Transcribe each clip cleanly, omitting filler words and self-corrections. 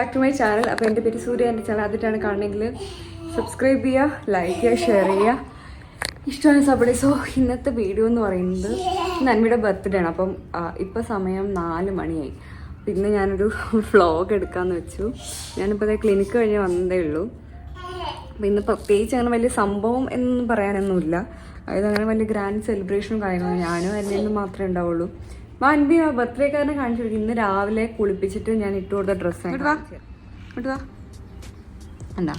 Back to my channel. അപ്പോൾ എൻ്റെ പേര് സൂര്യ. എൻ്റെ ചാനൽ ആദ്യമായിട്ടാണ് കാണണമെങ്കിൽ സബ്സ്ക്രൈബ് ചെയ്യുക, ലൈക്ക് ചെയ്യുക, ഷെയർ ചെയ്യുക, ഇഷ്ടമാണ് സപ്പോർട്ട്. സോ ഇന്നത്തെ വീഡിയോ എന്ന് പറയുന്നത് നന്മയുടെ ബർത്ത്ഡേ ആണ്. അപ്പം ഇപ്പോൾ സമയം 4 മണിയായി. പിന്നെ ഞാനൊരു വ്ളോഗ് എടുക്കാമെന്ന് വെച്ചു. ഞാനിപ്പോൾ ക്ലിനിക്ക് കഴിഞ്ഞ് വന്നതേ ഉള്ളൂ. അപ്പോൾ ഇന്ന് പ്രത്യേകിച്ച് അങ്ങനെ വലിയ സംഭവം എന്നൊന്നും പറയാനൊന്നുമില്ല. അതായത് അങ്ങനെ വലിയ ഗ്രാൻഡ് സെലിബ്രേഷനും കാര്യങ്ങളും ഞാനും എന്നെയും മാത്രമേ ഉണ്ടാവുള്ളൂ. അൻപി ആ ബർത്ത്ഡേക്കാരനെ കാണിച്ചു കൊടുക്കും. ഇന്ന് രാവിലെ കുളിപ്പിച്ചിട്ട് ഞാൻ ഇട്ട് കൊടുത്ത ഡ്രസ്സ് എന്താ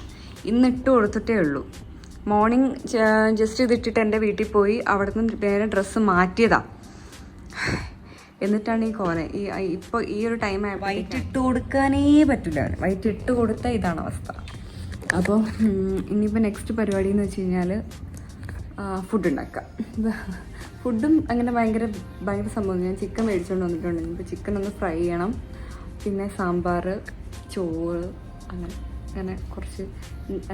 ഇന്ന് ഇട്ട് കൊടുത്തിട്ടേ ഉള്ളൂ. മോർണിംഗ് ജസ്റ്റ് ഇതിട്ടിട്ട് എൻ്റെ വീട്ടിൽ പോയി അവിടെ നിന്ന് നേരെ ഡ്രസ്സ് മാറ്റിയതാ. എന്നിട്ടാണ് ഈ കോല ഇപ്പോൾ ഈ ഒരു ടൈം വൈറ്റ് ഇട്ട് കൊടുക്കാനേ പറ്റില്ല. വൈറ്റ് ഇട്ട് കൊടുത്താൽ ഇതാണ് അവസ്ഥ. അപ്പോൾ ഇനിയിപ്പോൾ നെക്സ്റ്റ് പരിപാടി എന്ന് വെച്ച് കഴിഞ്ഞാൽ ഫുഡ് ഉണ്ടാക്കാം. ഫുഡും അങ്ങനെ ഭയങ്കര സംഭവം. ഞാൻ ചിക്കൻ മേടിച്ചുകൊണ്ട് വന്നിട്ടുണ്ട്. ഇപ്പോൾ ചിക്കൻ ഒന്ന് ഫ്രൈ ചെയ്യണം. പിന്നെ സാമ്പാർ, ചോറ്, അങ്ങനെ കുറച്ച്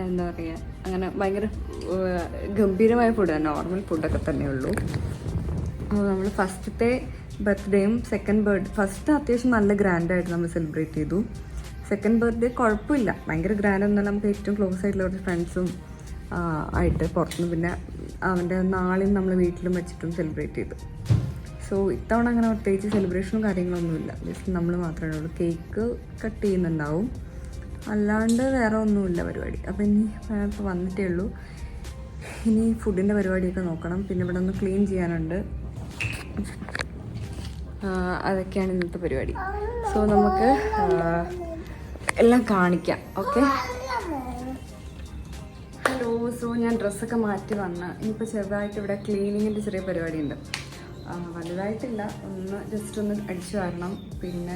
എന്താ പറയുക, അങ്ങനെ ഭയങ്കര ഗംഭീരമായ ഫുഡാണ്. നോർമൽ ഫുഡൊക്കെ തന്നെ ഉള്ളൂ. അപ്പോൾ നമ്മൾ ഫസ്റ്റത്തെ ബർത്ത്ഡേയും ഫസ്റ്റ് അത്യാവശ്യം നല്ല ഗ്രാൻഡായിട്ട് നമ്മൾ സെലിബ്രേറ്റ് ചെയ്തു. സെക്കൻഡ് ബർത്ത്ഡേ കുഴപ്പമില്ല, ഭയങ്കര ഗ്രാൻഡൊന്നുമല്ല. നമുക്ക് ഏറ്റവും ക്ലോസ് ആയിട്ടുള്ള കുറച്ച് ഫ്രണ്ട്സും ആയിട്ട് പുറത്തുനിന്ന്, പിന്നെ അവൻ്റെ നാളെയും നമ്മൾ വീട്ടിലും വെച്ചിട്ടും സെലിബ്രേറ്റ് ചെയ്തു. സോ ഇത്തവണ അങ്ങനെ പ്രത്യേകിച്ച് സെലിബ്രേഷനും കാര്യങ്ങളൊന്നുമില്ല. ജസ്റ്റ് നമ്മൾ മാത്രമേ ഉള്ളൂ. കേക്ക് കട്ട് ചെയ്യുന്നുണ്ടാവും, അല്ലാണ്ട് വേറെ ഒന്നുമില്ല പരിപാടി. അപ്പോൾ ഇനി ഇപ്പോൾ വന്നിട്ടേ ഉള്ളൂ. ഇനി ഫുഡിൻ്റെ പരിപാടിയൊക്കെ നോക്കണം. പിന്നെ ഇവിടെ ഒന്ന് ക്ലീൻ ചെയ്യാനുണ്ട്. അതൊക്കെയാണ് ഇന്നത്തെ പരിപാടി. സോ നമുക്ക് എല്ലാം കാണിക്കാം. Okay, hello. സോ ഞാൻ ഡ്രസ്സൊക്കെ മാറ്റി വന്ന് ഇനിയിപ്പോൾ ചെറുതായിട്ട് ഇവിടെ ക്ലീനിങ്ങിൻ്റെ ചെറിയ പരിപാടിയുണ്ട്. വലുതായിട്ടില്ല, ജസ്റ്റ് ഒന്ന് അടിച്ചു വരണം. പിന്നെ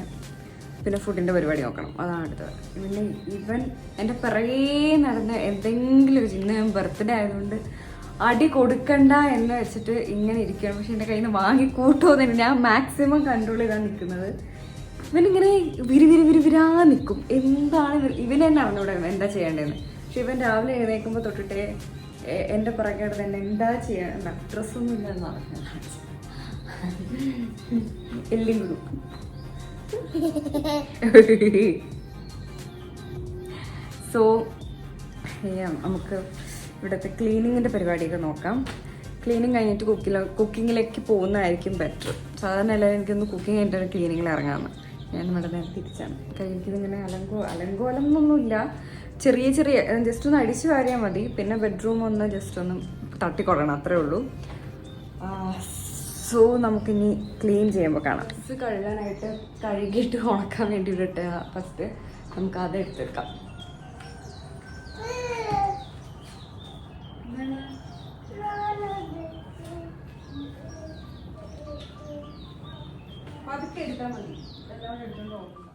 ഫുഡിൻ്റെ പരിപാടി നോക്കണം. അതാണ് അടുത്തത്. പിന്നെ ഇവൻ എൻ്റെ പിറകേ നടന്ന എന്തെങ്കിലും ഇന്ന് ഞാൻ ബർത്ത്ഡേ ആയതുകൊണ്ട് അടി കൊടുക്കണ്ട എന്ന് വെച്ചിട്ട് ഇങ്ങനെ ഇരിക്കുകയാണ്. പക്ഷെ എൻ്റെ കയ്യിൽ നിന്ന് വാങ്ങിക്കൂട്ടുമെന്ന് ഞാൻ മാക്സിമം കൺട്രോൾ ചെയ്താണ് നിൽക്കുന്നത്. ഇവനിങ്ങനെ വിരിവിരാ നിൽക്കും. എന്താണ് ഇവൻ തന്നെ അറിഞ്ഞൂടെ എന്താ ചെയ്യേണ്ടതെന്ന്. പക്ഷെ ഇവൻ രാവിലെ എഴുന്നേൽക്കുമ്പോൾ തൊട്ടിട്ടേ എൻ്റെ പുറകെ തന്നെ എന്താ ചെയ്യണ്ട, ഡ്രസ്സൊന്നും ഇല്ലെന്ന് പറഞ്ഞു എല്ലാം കൊടുക്കും. സോ നമുക്ക് ഇവിടുത്തെ ക്ലീനിങ്ങിൻ്റെ പരിപാടിയൊക്കെ നോക്കാം. ക്ലീനിങ് കഴിഞ്ഞിട്ട് കുക്കിങ്ങിലേക്ക് പോകുന്നതായിരിക്കും ബെറ്റർ. സാധാരണ എല്ലാവരും എനിക്കൊന്ന് കുക്കിംഗ് കഴിഞ്ഞിട്ടാണ് ക്ലീനിങ്ങിൽ ഇറങ്ങാമെന്ന്. ഞാൻ ഇവിടെ നേരെ തിരിച്ചാണ്. എനിക്കിതിങ്ങനെ അലങ്കോലം എന്നൊന്നുമില്ല, ചെറിയ ജസ്റ്റ് ഒന്ന് അടിച്ചു വാരിയാൽ മതി. പിന്നെ ബെഡ്റൂം ഒന്ന് ജസ്റ്റ് ഒന്ന് തട്ടിക്കൊള്ളണം, അത്രേ ഉള്ളൂ. സോ നമുക്കിനി ക്ലീൻ ചെയ്യുമ്പോൾ കാണാം. ഡ്രസ്സ് കഴുകാനായിട്ട് കഴുകിയിട്ട് ഉണക്കാൻ വേണ്ടിയിട്ട് ഫസ്റ്റ് നമുക്ക് അത് എടുത്തെടുക്കാം. അതൊക്കെ എടുത്താൽ മതി, എല്ലാവരും എടുത്തുകൊണ്ട് നോക്കുക.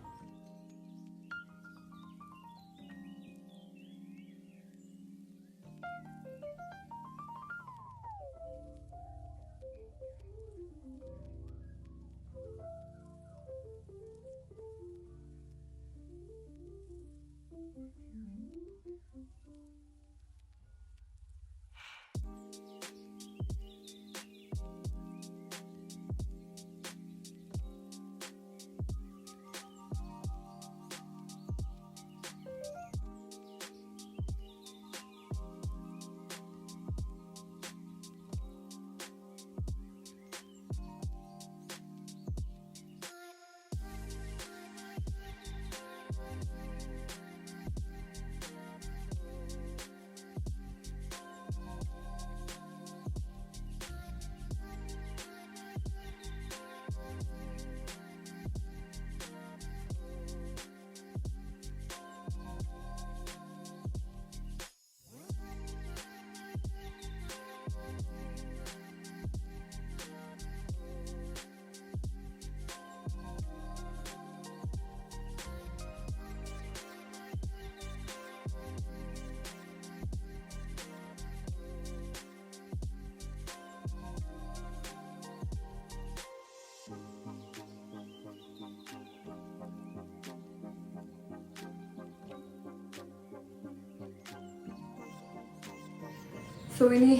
സോ ഇനി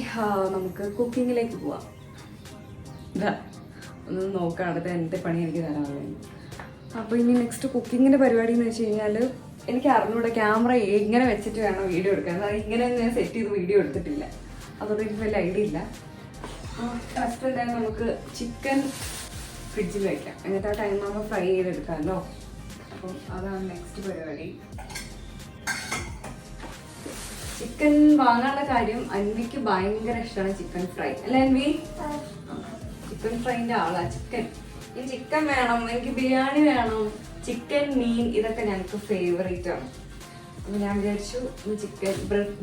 നമുക്ക് കുക്കിങ്ങിലേക്ക് പോവാം. ഒന്ന് നോക്കാം അടുത്ത എൻ്റെ പണി എനിക്ക് തരാനുള്ളത്. അപ്പോൾ ഇനി നെക്സ്റ്റ് കുക്കിങ്ങിൻ്റെ പരിപാടി എന്ന് വെച്ച് കഴിഞ്ഞാൽ എനിക്ക് അറിഞ്ഞൂടെ ക്യാമറ എങ്ങനെ വെച്ചിട്ട് വേണം വീഡിയോ എടുക്കാൻ. അത് ഇങ്ങനെ ഞാൻ സെറ്റ് ചെയ്ത് വീഡിയോ എടുത്തിട്ടില്ല, അതുകൊണ്ട് എനിക്ക് വലിയ ഐഡിയ ഇല്ല. ഫസ്റ്റ് എന്തായാലും നമുക്ക് ചിക്കൻ ഫ്രിഡ്ജിൽ വയ്ക്കാം, എന്നിട്ട് ആ ടൈം ആകുമ്പോൾ ഫ്രൈ ചെയ്തെടുക്കാമല്ലോ. അപ്പം അതാണ് നെക്സ്റ്റ് പരിപാടി. ചിക്കൻ വാങ്ങാനുള്ള കാര്യം, അൻവിക്ക് ഭയങ്കര ഇഷ്ടമാണ് ചിക്കൻ ഫ്രൈ അല്ലേ അൻവി? ചിക്കൻ ഫ്രൈൻ്റെ ആളാ. ചിക്കൻ വേണം, എനിക്ക് ബിരിയാണി വേണം, ചിക്കൻ മീൻ ഇതൊക്കെ ഞങ്ങൾക്ക് ഫേവറേറ്റ് ആണ്. അപ്പം ഞാൻ വിചാരിച്ചു ചിക്കൻ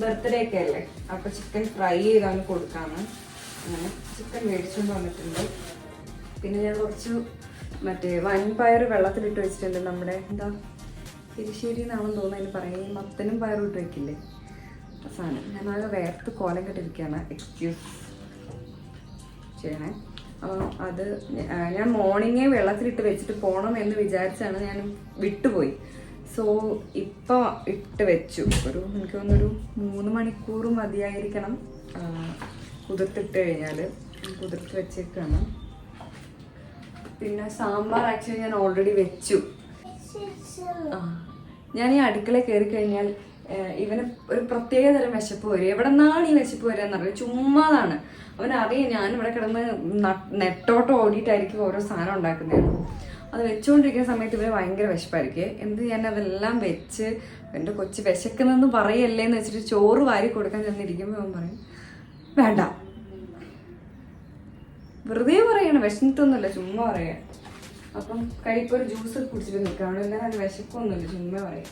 ബർത്ത്ഡേ ഒക്കെ അല്ലേ, അപ്പോൾ ചിക്കൻ ഫ്രൈ ചെയ്താണ് കൊടുക്കാമെന്ന്. അങ്ങനെ ചിക്കൻ മേടിച്ചുകൊണ്ട് വന്നിട്ടുണ്ട്. പിന്നെ ഞാൻ കുറച്ച് മറ്റേ വൻപയർ വെള്ളത്തിലിട്ട് വെച്ചിട്ടുണ്ട്. നമ്മുടെ എന്താ എരിശ്ശേരി എന്നാണെന്ന് തോന്നുന്നു അതിന് പറയും, മത്തനും പയറും ഇട്ട് വെക്കില്ലേ സാധനം. ഞാനാകെ വേർത്ത് കോലം കെട്ടിരിക്കുകയാണ്, എക്സ്ക്യൂസ് ചെയ്യണേ. അപ്പോൾ അത് ഞാൻ മോർണിംഗേ വെള്ളത്തിലിട്ട് വെച്ചിട്ട് പോകണം എന്ന് വിചാരിച്ചാണ്, ഞാൻ വിട്ടുപോയി. സോ ഇപ്പോൾ ഇട്ട് വെച്ചു. എനിക്ക് തോന്നുന്നൊരു 3 മണിക്കൂർ മതിയായിരിക്കണം കുതിർത്തിട്ട് കഴിഞ്ഞാൽ. കുതിർത്ത് വെച്ചേക്കാണ്. പിന്നെ സാമ്പാർ ആക്ച്വലി ഞാൻ ഓൾറെഡി വെച്ചു. ഞാൻ ഈ അടുക്കളയിൽ കയറി കഴിഞ്ഞാൽ ഇവന് ഒരു പ്രത്യേക തരം വിശപ്പ് വരും. എവിടെ നിന്നാണ് ഈ വിശപ്പ് വരിക എന്നറിയാം, ചുമ്മാതാണ്. അവനറിയാം ഞാനിവിടെ കിടന്ന് നെട്ടോട്ട് ഓടിയിട്ടായിരിക്കും ഓരോ സാധനം ഉണ്ടാക്കുന്നത്. അത് വെച്ചുകൊണ്ടിരിക്കുന്ന സമയത്ത് ഇവര് ഭയങ്കര വിശപ്പായിരിക്കും. എന്ത് ഞാൻ അതെല്ലാം വെച്ച് എൻ്റെ കൊച്ച് വിശക്കുന്നെന്ന് പറയല്ലേ എന്ന് വെച്ചിട്ട് ചോറ് വാരി കൊടുക്കാൻ ചെന്നിരിക്കുമ്പോൾ അവൻ പറയും വേണ്ട. വെറുതെ പറയണം, വിശന്നിട്ടൊന്നുമില്ല, ചുമ്മാ പറയാം. അപ്പം കഴിപ്പോൾ ഒരു ജ്യൂസ് കുടിച്ചിട്ട് നിൽക്കുകയാണ്. എന്നാൽ അത് വിശക്കൊന്നുമില്ല, ചുമ്മാ പറയാം.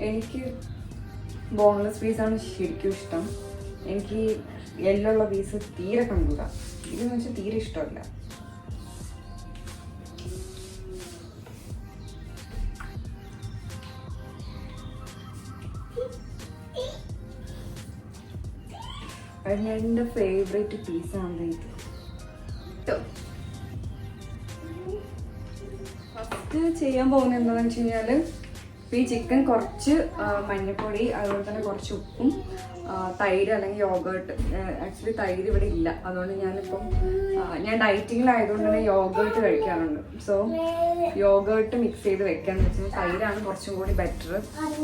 എനിക്ക് ബോൺലെസ് പീസാണ് ശരിക്കും ഇഷ്ടം. എനിക്ക് എല്ലുള്ള പീസ് തീരെ കണ്ടുകൂടാ. ഇതെന്ന് വെച്ചാൽ തീരെ ഇഷ്ടമല്ല. എൻ്റെ ഫേവറേറ്റ് പീസാണ് ഇത്. ഫസ്റ്റ് ചെയ്യാൻ പോകുന്നത് എന്താണെന്ന് വെച്ച് കഴിഞ്ഞാൽ, ഈ ചിക്കൻ കുറച്ച് മഞ്ഞൾപ്പൊടി, അതുപോലെ തന്നെ കുറച്ച് ഉപ്പും തൈര് അല്ലെങ്കിൽ യോഗേർട്ട്. ആക്ച്വലി തൈര് ഇവിടെ ഇല്ല, അതുകൊണ്ട് ഞാൻ ഡയറ്റിങ്ങിലായതുകൊണ്ട് തന്നെ യോഗേർട്ട് കഴിക്കാറുണ്ട്. സോ യോഗേർട്ട് മിക്സ് ചെയ്ത് വെക്കാന്ന് വെച്ചാൽ തൈരാണ് കുറച്ചും കൂടി ബെറ്റർ.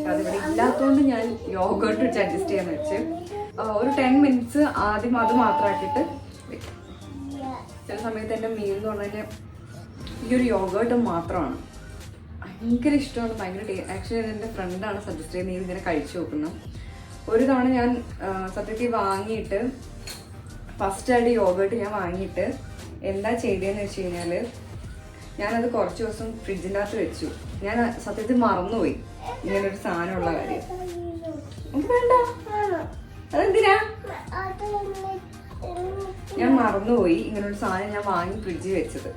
അതിവിടെ ഇല്ലാത്തതുകൊണ്ട് ഞാൻ യോഗേർട്ട് വെച്ച് അഡ്ജസ്റ്റ് ചെയ്യാന്ന് വെച്ച് ഒരു 10 മിനിറ്റ്സ് ആദ്യം അത് മാത്രമാക്കിയിട്ട് വെക്കും. ചില സമയത്ത് എൻ്റെ മീൽ എന്ന് പറഞ്ഞു കഴിഞ്ഞാൽ ഈ ഒരു യോഗേർട്ട് മാത്രമാണ്. ഭയങ്കര ഇഷ്ടമാണ്, ഭയങ്കര ആക്ച്വലി എൻ്റെ ഫ്രണ്ടാണ് സജസ്റ്റ് ചെയ്ത് നീ ഇങ്ങനെ കഴിച്ചു നോക്കുന്നത്. ഒരു തവണ ഞാൻ സത്യത്തിൽ വാങ്ങിയിട്ട് ഫസ്റ്റായിട്ട് യോഗേർട്ട് ഞാൻ വാങ്ങിയിട്ട് എന്താ ചെയ്തതെന്ന് വെച്ച് കഴിഞ്ഞാൽ, ഞാനത് കുറച്ച് ദിവസം ഫ്രിഡ്ജിൻ്റെ അകത്ത് വെച്ചു. ഞാൻ സത്യത്തിൽ മറന്നുപോയി ഇങ്ങനൊരു സാധനമുള്ള കാര്യം. എനിക്ക് വേണ്ട, അതെന്തിനാ? ഞാൻ മറന്നുപോയി ഇങ്ങനൊരു സാധനം ഞാൻ വാങ്ങി ഫ്രിഡ്ജിൽ വെച്ചത്.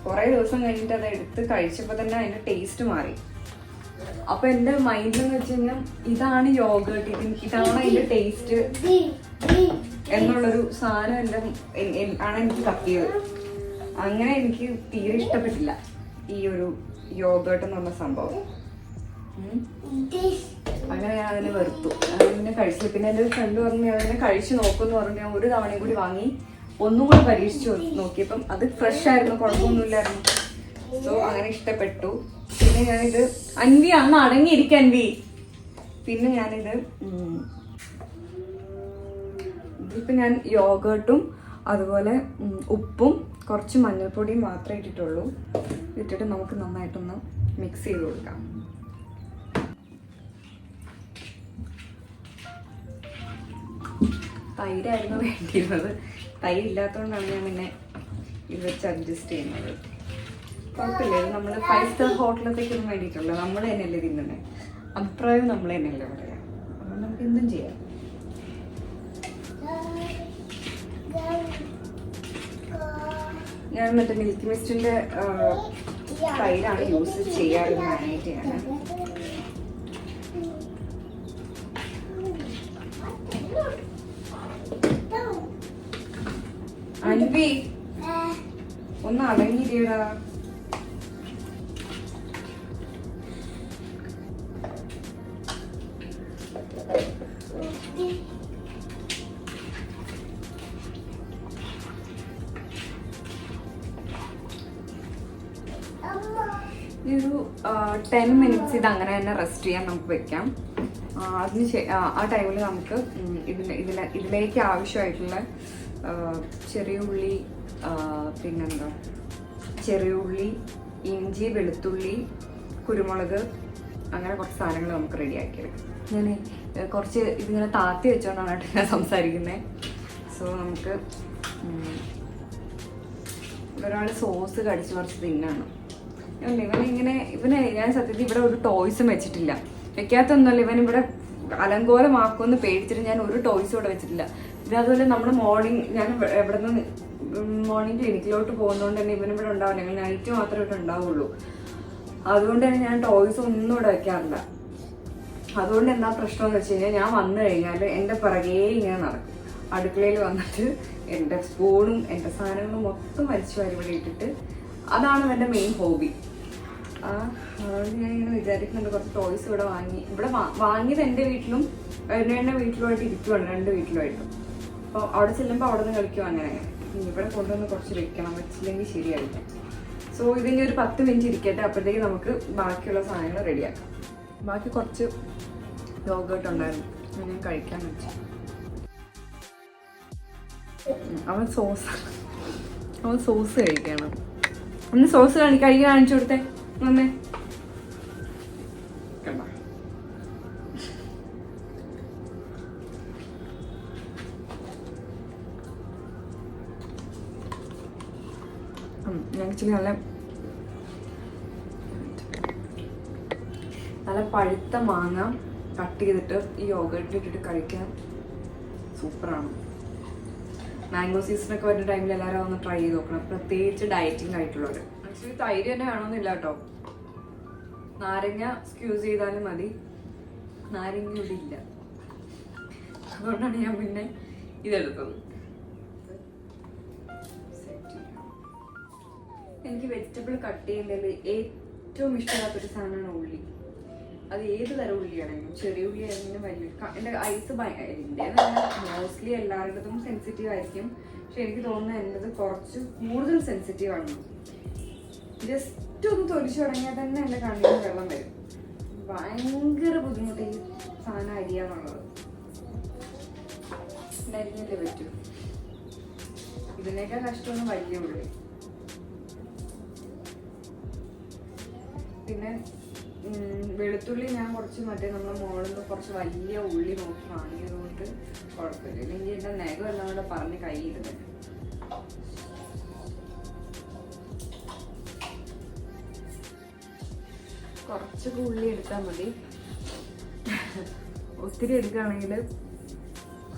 കുറേ ദിവസം കഴിഞ്ഞിട്ട് അത് എടുത്ത് കഴിച്ചപ്പോൾ തന്നെ അതിൻ്റെ ടേസ്റ്റ് മാറി. അപ്പോൾ എൻ്റെ മൈൻഡിലെന്ന് വെച്ച് കഴിഞ്ഞാൽ ഇതാണ് യോഗേർട്ട്, ഇതാണ് അതിൻ്റെ ടേസ്റ്റ് എന്നുള്ളൊരു സാധനം ആണ് എനിക്ക് തപ്പിയത്. അങ്ങനെ എനിക്ക് തീരെ ഇഷ്ടപ്പെട്ടില്ല ഈ ഒരു യോഗേർട്ട് എന്ന് പറഞ്ഞ സംഭവം. അങ്ങനെ ഞാൻ അതിനെ വെറുത്തു, അതിനെ കഴിച്ചു. പിന്നെ എൻ്റെ ഒരു ഫ്രണ്ട് പറഞ്ഞു അതിനെ കഴിച്ചു നോക്കുമെന്ന് പറഞ്ഞു. ഞാൻ ഒരു തവണയും കൂടി വാങ്ങി ഒന്നും കൂടി പരീക്ഷിച്ചു നോക്കിയപ്പം അത് ഫ്രഷ് ആയിരുന്നു, കുഴപ്പമൊന്നുമില്ലായിരുന്നു. സോ അങ്ങനെ ഇഷ്ടപ്പെട്ടു. പിന്നെ ഞാനിത് അൻവി അന്ന് അടങ്ങിയിരിക്കുക അൻവി. പിന്നെ ഞാനിത് ഇതിപ്പോൾ ഞാൻ യോഗേർട്ടും അതുപോലെ ഉപ്പും കുറച്ച് മഞ്ഞൾപ്പൊടിയും മാത്രമേ ഇട്ടിട്ടുള്ളൂ. ഇട്ടിട്ട് നമുക്ക് നന്നായിട്ടൊന്ന് മിക്സ് ചെയ്ത് കൊടുക്കാം. തൈരായിരുന്നു വേണ്ടിയിരുന്നത്, തൈര് ഇല്ലാത്തതുകൊണ്ടാണ് ഞാൻ പിന്നെ ഇത് വെച്ച് അഡ്ജസ്റ്റ് ചെയ്യുന്നത്. കുഴപ്പമില്ല, ഇത് നമ്മൾ 5 സ്റ്റാർ ഹോട്ടലത്തേക്കൊന്നും വേണ്ടിയിട്ടുള്ള നമ്മൾ തന്നെയല്ലേ തിന്നുന്നത്, അഭിപ്രായം നമ്മൾ തന്നെയല്ലേ പറയാം. അതുകൊണ്ട് നമുക്ക് എന്തും ചെയ്യാം. ഞാൻ മറ്റേ മിൽക്കി മിസ്റ്റിൻ്റെ തൈരാണ് യൂസ് ചെയ്യാറ് മാരിനേറ്റ് ചെയ്യാൻ. അൻവി ഒന്ന് അടങ്ങിയില്ലടാ. ഒരു 10 minutes ഇത് അങ്ങനെ തന്നെ റെസ്റ്റ് ചെയ്യാൻ നമുക്ക് വെക്കാം. അതിന് ആ ടൈമിൽ നമുക്ക് ഇതിലേക്ക് ആവശ്യമായിട്ടുള്ള ചെറിയ ഉള്ളി, പിന്നെന്താ ചെറിയ ഉള്ളി, ഇഞ്ചി, വെളുത്തുള്ളി, കുരുമുളക്, അങ്ങനെ കുറച്ച് സാധനങ്ങൾ നമുക്ക് റെഡിയാക്കിയെടുക്കാം. ഞാൻ കുറച്ച് ഇതിങ്ങനെ താത്തി വെച്ചോണ്ടാണ് കേട്ടോ ഞാൻ സംസാരിക്കുന്നത്. സോ നമുക്ക് ഒരാൾ സോസ് കടിച്ച് കുറച്ച് തിന്നാണ്. ഇവനെ ഞാൻ സത്യത്തിൽ ഇവിടെ ഒരു ടോയ്സും വെച്ചിട്ടില്ല. വെക്കാത്തൊന്നുമല്ല, ഇവൻ ഇവിടെ അലങ്കോലമാക്കുമെന്ന് പേടിച്ചിട്ട് ഞാൻ ഒരു ടോയ്സും ഇവിടെ വെച്ചിട്ടില്ല. പിന്നെ അതുപോലെ നമ്മൾ ഞാൻ ഇവിടെ നിന്ന് മോർണിംഗ് ക്ലിനിക്കിലോട്ട് പോകുന്നതുകൊണ്ട് തന്നെ ഇവനിവിടെ ഉണ്ടാവില്ല. ഞങ്ങൾ നൈറ്റ് മാത്രമേ ഇവിടെ ഉണ്ടാവുള്ളൂ. അതുകൊണ്ട് തന്നെ ഞാൻ ടോയ്സ് ഒന്നും ഇവിടെ വെക്കാറില്ല. അതുകൊണ്ട് എന്താ പ്രശ്നം എന്ന് വെച്ച് കഴിഞ്ഞാൽ ഞാൻ വന്നു കഴിഞ്ഞാൽ എൻ്റെ പിറകേ ഇങ്ങനെ നടക്കും. അടുക്കളയിൽ വന്നിട്ട് എൻ്റെ സ്പൂണും എൻ്റെ സാധനങ്ങളും മൊത്തം വലിച്ചു വാരി ഇവിടെ ഇട്ടിട്ട് അതാണ് എൻ്റെ മെയിൻ ഹോബി. അതുകൊണ്ട് ഞാൻ ഇങ്ങനെ വിചാരിക്കുന്നുണ്ട് കുറച്ച് ടോയ്സ് ഇവിടെ വാങ്ങിയത് എൻ്റെ വീട്ടിലും എൻ്റെ വീട്ടിലുമായിട്ട് ഇരിക്കുവാണ്, 2 വീട്ടിലുമായിട്ടും. അപ്പോൾ അവിടെ ചെല്ലുമ്പോൾ അവിടെ നിന്ന് കളിക്കും. അങ്ങനെ ഇവിടെ കൊണ്ടുവന്ന് കുറച്ച് വെക്കണം, വെച്ചില്ലെങ്കിൽ ശരിയായിരിക്കും. സോ ഇതിൻ്റെ ഒരു 10 മിനിറ്റ് ഇരിക്കട്ടെ. അപ്പോഴത്തേക്ക് നമുക്ക് ബാക്കിയുള്ള സാധനങ്ങൾ റെഡിയാക്കാം. ബാക്കി കുറച്ച് യോഗേർട്ട് ഉണ്ടായിരുന്നു, ഞാൻ കഴിക്കാൻ വെച്ചു. അവൻ സോസ് കഴിക്കണം. ഒന്ന് സോസ് കഴിക്കാൻ കാണിച്ചു കൊടുത്തേ. വന്നേ ആക്ച്വലി നല്ല പഴുത്ത മാങ്ങ കട്ട് ചെയ്തിട്ട് ഈ യോഗേർട്ടിൽ ഇട്ടിട്ട് കഴിക്കാൻ സൂപ്പറാണ്. മാംഗോ സീസണൊക്കെ വരുന്ന ടൈമിൽ എല്ലാവരും ഒന്ന് ട്രൈ ചെയ്ത് നോക്കണം, പ്രത്യേകിച്ച് ഡയറ്റിംഗ് ആയിട്ടുള്ളവർ. ആക്ച്വലി തൈര് തന്നെ വേണമെന്നില്ല കേട്ടോ, നാരങ്ങ സ്ക്യൂസ് ചെയ്താലും മതി. നാരങ്ങ ഇവിടെ ഇല്ല, അതുകൊണ്ടാണ് ഞാൻ പിന്നെ ഇതെടുത്തത്. എനിക്ക് വെജിറ്റബിൾ കട്ട് ചെയ്യുന്നതിൽ ഏറ്റവും ഇഷ്ടമില്ലാത്തൊരു സാധനമാണ് ഉള്ളി. അത് ഏത് തരം ഉള്ളിയാണെങ്കിലും, ചെറിയ ഉള്ളി ആണെങ്കിലും വലിയ. എൻ്റെ ഐസ് മോസ്റ്റ്ലി എല്ലാവരുടേതും സെൻസിറ്റീവ് ആയിരിക്കും. പക്ഷെ എനിക്ക് തോന്നുന്നത് എൻ്റെത് കുറച്ച് കൂടുതൽ സെൻസിറ്റീവ് ആണ്. ജസ്റ്റ് ഒന്ന് തൊലിച്ചു തുടങ്ങിയാൽ തന്നെ എൻ്റെ കണ്ണിന് വെള്ളം വരും. ഭയങ്കര ബുദ്ധിമുട്ട് ഈ സാധനം അരിയാന്നുള്ളത്. അരിഞ്ഞല്ലേ പറ്റൂ. ഇതിനേക്കാൾ കഷ്ടമൊന്നും വലിയ ഉള്ളി. പിന്നെ വെളുത്തുള്ളി ഞാൻ കുറച്ച് നമ്മൾ മോളിൽ നിന്ന് കുറച്ച് വലിയ ഉള്ളി നോക്കി വാങ്ങിയത് കൊണ്ട് കുഴപ്പമില്ല. ഇല്ലെങ്കിൽ എൻ്റെ നഖം എല്ലാം കൂടെ പറഞ്ഞ് കൈയിരുന്നത്. കുറച്ചൊക്കെ ഉള്ളി എടുത്താൽ മതി. ഒത്തിരി എടുക്കുകയാണെങ്കിൽ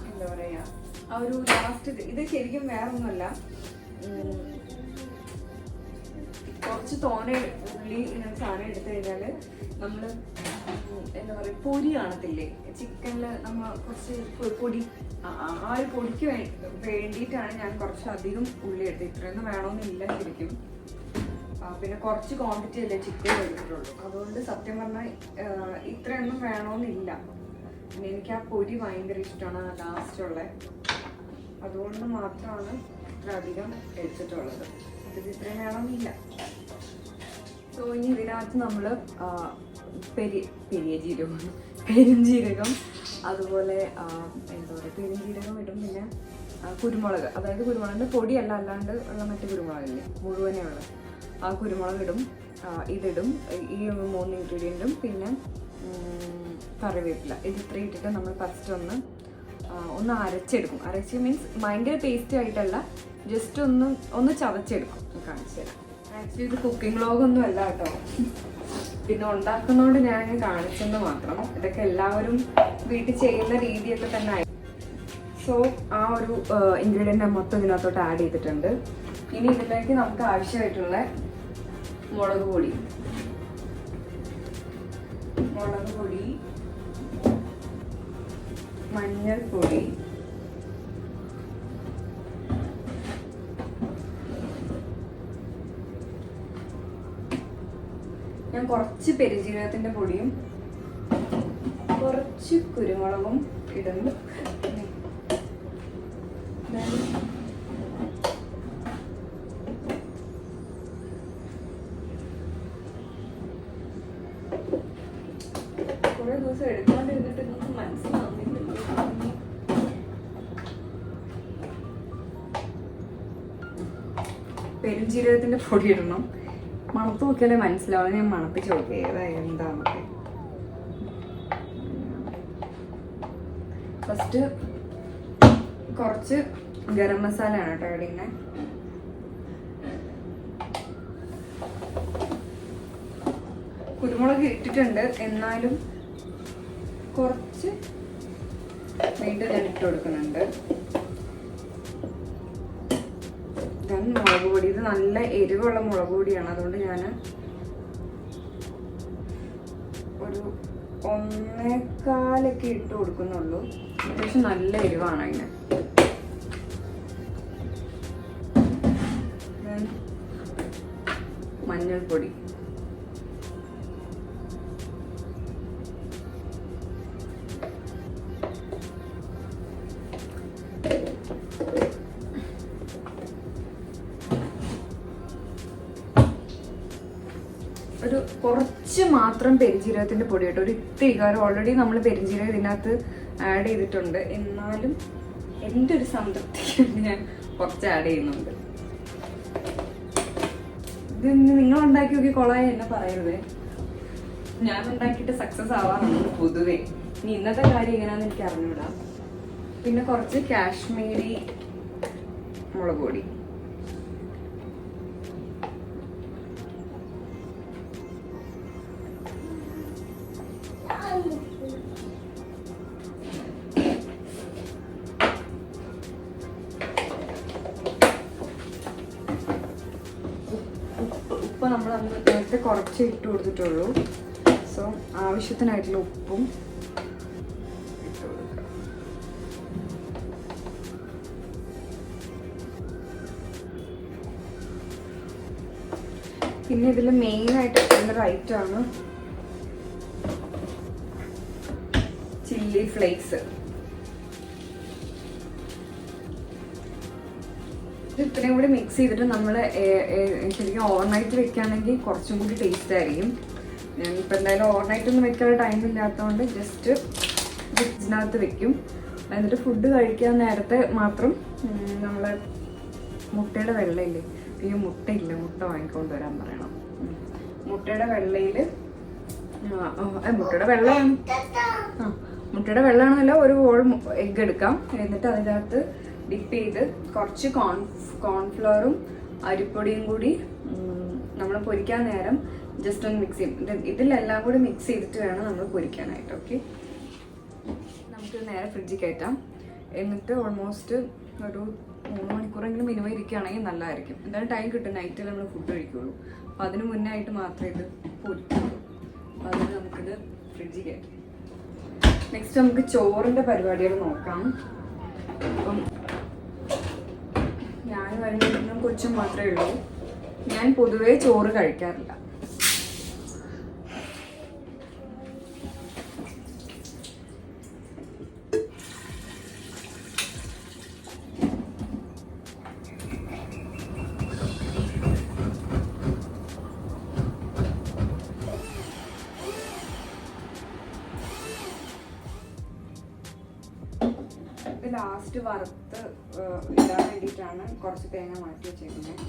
എന്താ പറയുക, ആ ഒരു ലാസ്റ്റ് ഇത് ശരിക്കും വേറൊന്നുമല്ല, കുറച്ച് തോനെ ഉള്ളി ഇങ്ങനെ സാധനം എടുത്തു കഴിഞ്ഞാൽ നമ്മൾ എന്താ പറയുക, പൊരി കാണത്തില്ലേ ചിക്കനിൽ, നമ്മൾ കുറച്ച് പൊടി, ആ ഒരു പൊടിക്ക് വേണ്ടിയിട്ടാണ് ഞാൻ കുറച്ചധികം ഉള്ളി എടുത്തത്. ഇത്രയൊന്നും വേണമെന്നില്ല ശരിക്കും. പിന്നെ കുറച്ച് ക്വാണ്ടിറ്റി അല്ലേ ചിക്കൻ എടുത്തിട്ടുള്ളൂ, അതുകൊണ്ട് സത്യം പറഞ്ഞാൽ ഇത്രയൊന്നും വേണമെന്നില്ല. പിന്നെ എനിക്ക് ആ പൊരി ഭയങ്കര ഇഷ്ടമാണ് ലാസ്റ്റുള്ള, അതുകൊണ്ട് മാത്രമാണ് ഇത്രയധികം എടുത്തിട്ടുള്ളത്. അതിൽ ഇത്രയും വേണമെന്നില്ല. സോ ഇനി ഇതിനകത്ത് നമ്മൾ പെരുംജീരകം, അതുപോലെ എന്താ പറയുക, പെരുംജീരകം ഇടും. പിന്നെ കുരുമുളക്, അതായത് കുരുമുളകിൻ്റെ പൊടിയല്ല, അല്ലാണ്ട് ഉള്ള മറ്റു കുരുമുളകില്ലേ മുഴുവനേ ഉള്ളത്, ആ കുരുമുളക് ഇടും. ഇതിടും, ഈ 3 ഇൻഗ്രീഡിയൻറ്റും. പിന്നെ കറിവേപ്പില, ഇത് ഇത്രയും ഇട്ടിട്ട് നമ്മൾ ഫസ്റ്റ് ഒന്ന് അരച്ചെടുക്കും. അരച്ച് മീൻസ് ഭയങ്കര ടേസ്റ്റി ആയിട്ടല്ല, ജസ്റ്റ് ഒന്ന് ചതച്ചെടുക്കും. കാണിച്ചു തരാം. ആക്ച്വലി ഇത് കുക്കിംഗ് വ്ലോഗൊന്നും അല്ല കേട്ടോ, പിന്നെ ഉണ്ടാക്കുന്നതുകൊണ്ട് ഞാൻ കാണിച്ചെന്ന് മാത്രം. ഇതൊക്കെ എല്ലാവരും വീട്ടിൽ ചെയ്യുന്ന രീതിയൊക്കെ തന്നെ ആയി. സോ ആ ഒരു ഇൻഗ്രീഡിയൻ്റ് മൊത്തം ഇതിനകത്തോട്ട് ആഡ് ചെയ്തിട്ടുണ്ട്. ഇനി ഇതിലേക്ക് നമുക്ക് ആവശ്യമായിട്ടുള്ള മുളക് പൊടി, മഞ്ഞൾപ്പൊടി, ഞാൻ കുറച്ച് പെരുംജീരകത്തിൻ്റെ പൊടിയും കുറച്ച് കുരുമുളകും ഇടുന്നു. കുറേ ദിവസം എടുക്കാണ്ടിരുന്നിട്ട് നമുക്ക് മനസ്സിലാവുന്നില്ല. പെരുംജീരകത്തിൻ്റെ പൊടി ഇടണം. മണത്ത് നോക്കിയാലേ മനസ്സിലാവും. ഞാൻ മണപ്പിച്ച് നോക്കിയത് എന്താണെന്നൊക്കെ. ഫസ്റ്റ് കുറച്ച് ഗരം മസാല ആണ് കേട്ടോ ഇടുന്നത്. കുരുമുളക് ഇട്ടിട്ടുണ്ട്, എന്നാലും കുറച്ച് വീണ്ടും ഞാൻ ഇട്ട് കൊടുക്കുന്നുണ്ട്. മുളക് പൊടി, ഇത് നല്ല എരിവുള്ള മുളക് പൊടിയാണ്, അതുകൊണ്ട് ഞാൻ ഒരു 1.25 ഇട്ട് കൊടുക്കുന്നുള്ളൂ. അത്യാവശ്യം നല്ല എരിവാണ് അതിന്. മഞ്ഞൾപ്പൊടി, ഒരു കുറച്ച് മാത്രം പെരുംജീരകത്തിൻ്റെ പൊടി കേട്ടോ, ഒരു ഇത്തിരി. കാരണം ഓൾറെഡി നമ്മൾ പെരുംജീരകം ഇതിനകത്ത് ആഡ് ചെയ്തിട്ടുണ്ട്, എന്നാലും എൻ്റെ ഒരു സംതൃപ്തിക്ക് വേണ്ടി ഞാൻ കുറച്ച് ആഡ് ചെയ്യുന്നുണ്ട്. ഇത് നിങ്ങൾ ഉണ്ടാക്കി നോക്കി കൊളായി എന്നെ പറയരുതേ. ഞാൻ ഉണ്ടാക്കിയിട്ട് സക്സസ് ആവാറുണ്ട് പൊതുവേ. ഇനി ഇന്നത്തെ കാര്യം എങ്ങനെയാണെന്ന് എനിക്ക് അറിഞ്ഞൂടാം. പിന്നെ കുറച്ച് കാശ്മീരി മുളക് പൊടി, ഉപ്പ് നമ്മൾ നേരത്തെ കുറച്ച് ഇട്ട് കൊടുത്തിട്ടുള്ളൂ. സോ ആവശ്യത്തിനായിട്ടുള്ള ഉപ്പും ഇട്ട് കൊടുക്കുക. പിന്നെ ഇതിൽ മെയിനായിട്ട് ഇടുന്ന ഒരു ഐറ്റമാണ് ചില്ലി ഫ്ലേക്സ്. ഇത്രയും കൂടി മിക്സ് ചെയ്തിട്ട് നമ്മൾ ശരിക്കും ഓവർനൈറ്റ് വെക്കുകയാണെങ്കിൽ കുറച്ചും കൂടി ടേസ്റ്റ് ആയിരിക്കും. ഞാനിപ്പോൾ എന്തായാലും ഓവർനൈറ്റ് ഒന്നും വെക്കാനുള്ള ടൈം ഇല്ലാത്തതുകൊണ്ട് ജസ്റ്റ് ഫ്രിഡ്ജിനകത്ത് വെക്കും. എന്നിട്ട് ഫുഡ് കഴിക്കാൻ നേരത്തെ മാത്രം നമ്മൾ മുട്ടയുടെ വെള്ളയില്ലേ, ഈ മുട്ടയില്ല, മുട്ട വാങ്ങിക്കൊണ്ട് വരാൻ പറയണം. മുട്ടയുടെ വെള്ളയിൽ മുട്ടയുടെ വെള്ളമാണ് മുട്ടയുടെ വെള്ളമാണല്ലോ, ഒരു ഹോൾ എഗ്ഗ് എടുക്കാം. എന്നിട്ട് അതിനകത്ത് ഡിപ്പ് ചെയ്ത് കുറച്ച് കോൺഫ്ലവറും അരിപ്പൊടിയും കൂടി നമ്മൾ പൊരിക്കാൻ നേരം ജസ്റ്റ് ഒന്ന് മിക്സ് ചെയ്യും. ഇതിലെല്ലാം കൂടി മിക്സ് ചെയ്തിട്ട് വേണം നമ്മൾ പൊരിക്കാനായിട്ട്. ഓക്കെ, നമുക്ക് നേരെ ഫ്രിഡ്ജിൽ കയറ്റാം. എന്നിട്ട് ഓൾമോസ്റ്റ് ഒരു 3 മണിക്കൂറെങ്കിലും മിനിമം ഇരിക്കുകയാണെങ്കിൽ നല്ലതായിരിക്കും. എന്തായാലും ടൈം കിട്ടും, നൈറ്റിൽ നമ്മൾ ഫുഡ് കഴിക്കുകയുള്ളൂ. അപ്പോൾ അതിന് മുന്നേ ആയിട്ട് മാത്രമേ ഇത് പൊരിക്കുള്ളൂ. അപ്പോൾ അതിന് നമുക്കിത് ഫ്രിഡ്ജിൽ കയറ്റാം. നെക്സ്റ്റ് നമുക്ക് ചോറിൻ്റെ പരിപാടികൾ നോക്കാം. അപ്പം ഞാൻ വരുന്നതിനും കൊച്ചും മാത്രമേ ഉള്ളൂ. ഞാൻ പൊതുവേ ചോറ് കഴിക്കാറില്ല. ലാസ്റ്റ് വറുത്ത് ഇടാൻ വേണ്ടിയിട്ടാണ് കുറച്ച് തേങ്ങ മാറ്റി വെച്ചേക്കുന്നത്.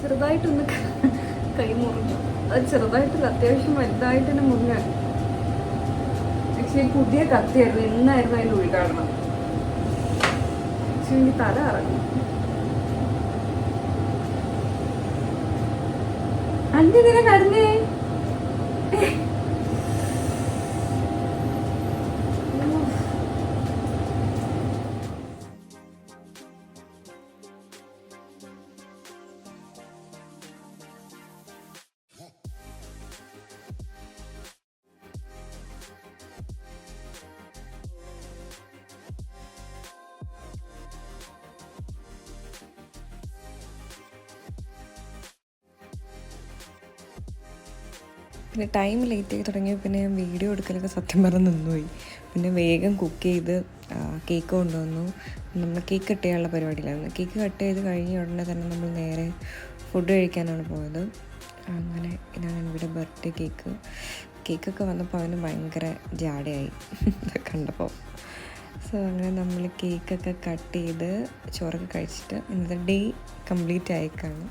ചെറുതായിട്ടൊന്ന് കൈ മുറിഞ്ഞു. അത് ചെറുതായിട്ടല്ല, അത്യാവശ്യം വലുതായിട്ട് തന്നെ മുറിഞ്ഞു. ആക്ച്വലി പുതിയ കത്തിയായിരുന്നു, ഇന്നായിരുന്നു അതിൻ്റെ ഉദ്ഘാടനം. ആക്ച്വലി എനിക്ക് തല ഇറങ്ങി. അഞ്ചിനെ കടന്നേ. പിന്നെ ടൈം ലേറ്റായി തുടങ്ങിയപ്പോൾ പിന്നെ ഞാൻ വീഡിയോ എടുക്കലൊക്കെ സത്യം പറഞ്ഞ് നിന്നുപോയി. പിന്നെ വേഗം കുക്ക് ചെയ്ത് കേക്ക് കൊണ്ടുവന്നു. നമ്മൾ കേക്ക് കട്ട് ചെയ്യാനുള്ള പരിപാടിയിലായിരുന്നു. കേക്ക് കട്ട് ചെയ്ത് കഴിഞ്ഞ ഉടനെ തന്നെ നമ്മൾ നേരെ ഫുഡ് കഴിക്കാനാണ് പോയത്. അങ്ങനെ ഇതാണ് ഇവിടെ ബർത്ത്ഡേ കേക്ക്. കേക്കൊക്കെ വന്നപ്പോൾ അവന് ഭയങ്കര ജാടയായി കണ്ടപ്പോൾ. സോ അങ്ങനെ നമ്മൾ കേക്കൊക്കെ കട്ട് ചെയ്ത് ചോറൊക്കെ കഴിച്ചിട്ട് ഇന്നത്തെ ഡേ കംപ്ലീറ്റ് ആയിക്കാണ്.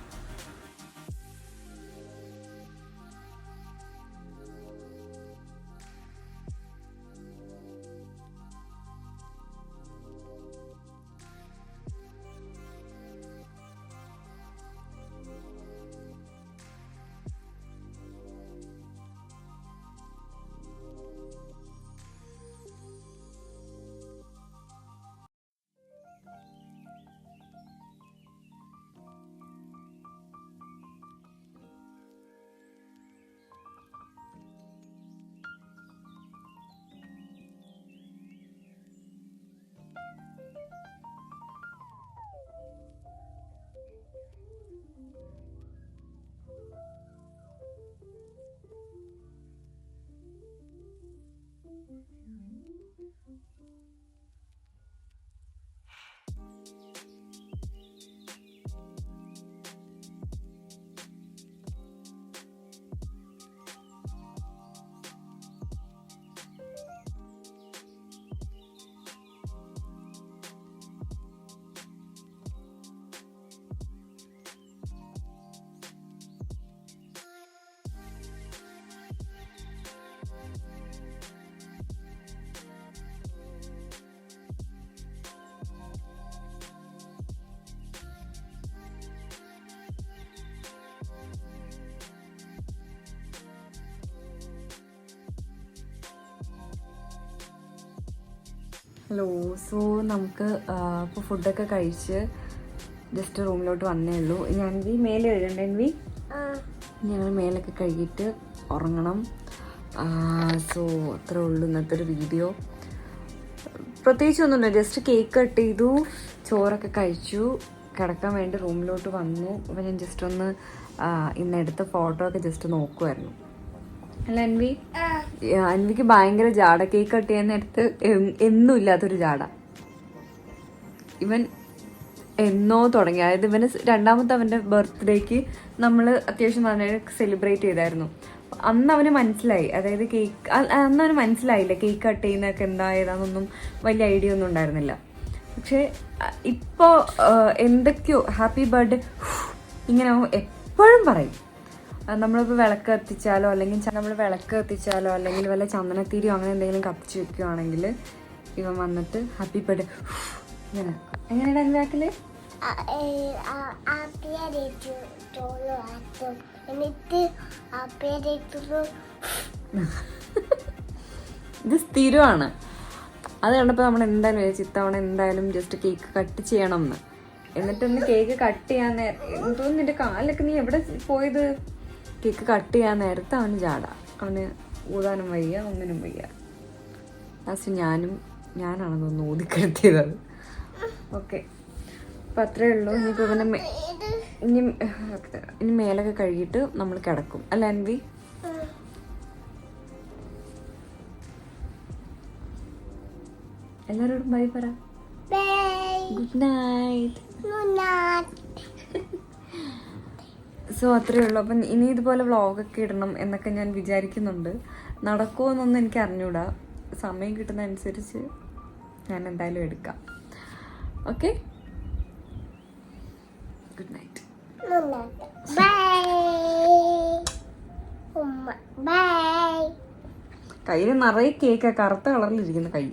ഹലോ. സോ നമുക്ക് ഇപ്പോൾ ഫുഡൊക്കെ കഴിച്ച് ജസ്റ്റ് റൂമിലോട്ട് വന്നേ ഉള്ളൂ. ഞാൻ മേലെ കഴുകണ്ട എൻവി? ഞങ്ങൾ മേലൊക്കെ കഴുകിയിട്ട് ഉറങ്ങണം. സോ അത്രേ ഉള്ളൂ ഇന്നത്തെ ഒരു വീഡിയോ. പ്രത്യേകിച്ചൊന്നുമില്ല, ജസ്റ്റ് കേക്ക് കട്ട് ചെയ്തു, ചോറൊക്കെ കഴിച്ചു, കിടക്കാൻ വേണ്ടി റൂമിലോട്ട് വന്നു. അപ്പോൾ ഞാൻ ജസ്റ്റ് ഒന്ന് ഇന്നെടുത്ത ഫോട്ടോ ഒക്കെ ജസ്റ്റ് നോക്കുമായിരുന്നു. അല്ല അൻവി? അൻവിക്ക് ഭയങ്കര ജാട. കേക്ക് കട്ട് ചെയ്യാൻ നേരത്ത് എന്നും ഇല്ലാത്തൊരു ജാട. ഇവൻ എന്നോ തുടങ്ങി. അതായത് ഇവന് രണ്ടാമത്തെ അവൻ്റെ ബർത്ത്ഡേക്ക് നമ്മൾ അത്യാവശ്യം നന്നായിട്ട് സെലിബ്രേറ്റ് ചെയ്തായിരുന്നു. അന്ന് അവന് മനസ്സിലായി, അതായത് കേക്ക് അന്ന് അവന് മനസ്സിലായില്ല കേക്ക് കട്ട് ചെയ്യുന്നതൊക്കെ എന്താ ഏതാണെന്നൊന്നും വലിയ ഐഡിയ ഒന്നും ഉണ്ടായിരുന്നില്ല. പക്ഷെ ഇപ്പോൾ എന്തൊക്കെയോ ഹാപ്പി ബർത്ത്ഡേ ഇങ്ങനെ എപ്പോഴും പറയും. നമ്മളിപ്പോൾ വിളക്ക് കത്തിച്ചാലോ അല്ലെങ്കിൽ വല്ല ചന്ദനത്തിരിയോ അങ്ങനെ എന്തെങ്കിലും കത്തിച്ച് വെക്കുകയാണെങ്കിൽ ഇവൻ വന്നിട്ട് ഹാപ്പി ബർത്ത്ഡേ ഇങ്ങനെ. എങ്ങനെയാണ് എൻ്റെ ബാക്കില് ഇത് സ്ഥിരമാണ്. അത് കണ്ടപ്പോൾ നമ്മൾ എന്തായാലും ഇത്തവണ എന്തായാലും ജസ്റ്റ് കേക്ക് കട്ട് ചെയ്യണം എന്ന്. എന്നിട്ടൊന്ന് കേക്ക് കട്ട് ചെയ്യാൻ തോന്നുന്നു നിന്റെ കാലിലൊക്കെ നീ എവിടെ പോയത്? കേക്ക് കട്ട് ചെയ്യാൻ നേരത്തെ അവന് ജാട. അവന് ഊതാനും വയ്യ, ഒന്നിനും വയ്യ. ലാസ്റ്റ് ഞാനാണ് തോന്നുന്നു ഊതിക്കെടുത്തിയത്. ഓക്കെ, അപ്പം അത്രേ ഉള്ളൂ. ഇനിയിപ്പോൾ ഇവനെ ഇനി മേലൊക്കെ കഴുകിയിട്ട് നമ്മൾ കിടക്കും. അല്ല അൻവി? എല്ലാവരോടും ബൈ പറ. Good night. സോ അത്രയേ ഉള്ളൂ. അപ്പം ഇനി ഇതുപോലെ വ്ളോഗൊക്കെ ഇടണം എന്നൊക്കെ ഞാൻ വിചാരിക്കുന്നുണ്ട്. നടക്കുമോ എന്നൊന്നും എനിക്ക് അറിഞ്ഞൂടാ. സമയം കിട്ടുന്ന അനുസരിച്ച് ഞാൻ എന്തായാലും എടുക്കാം. Okay, good night. കയ്യിൽ നിറയെ കേക്ക്, കറുത്ത കളറിലിരിക്കുന്ന കൈ.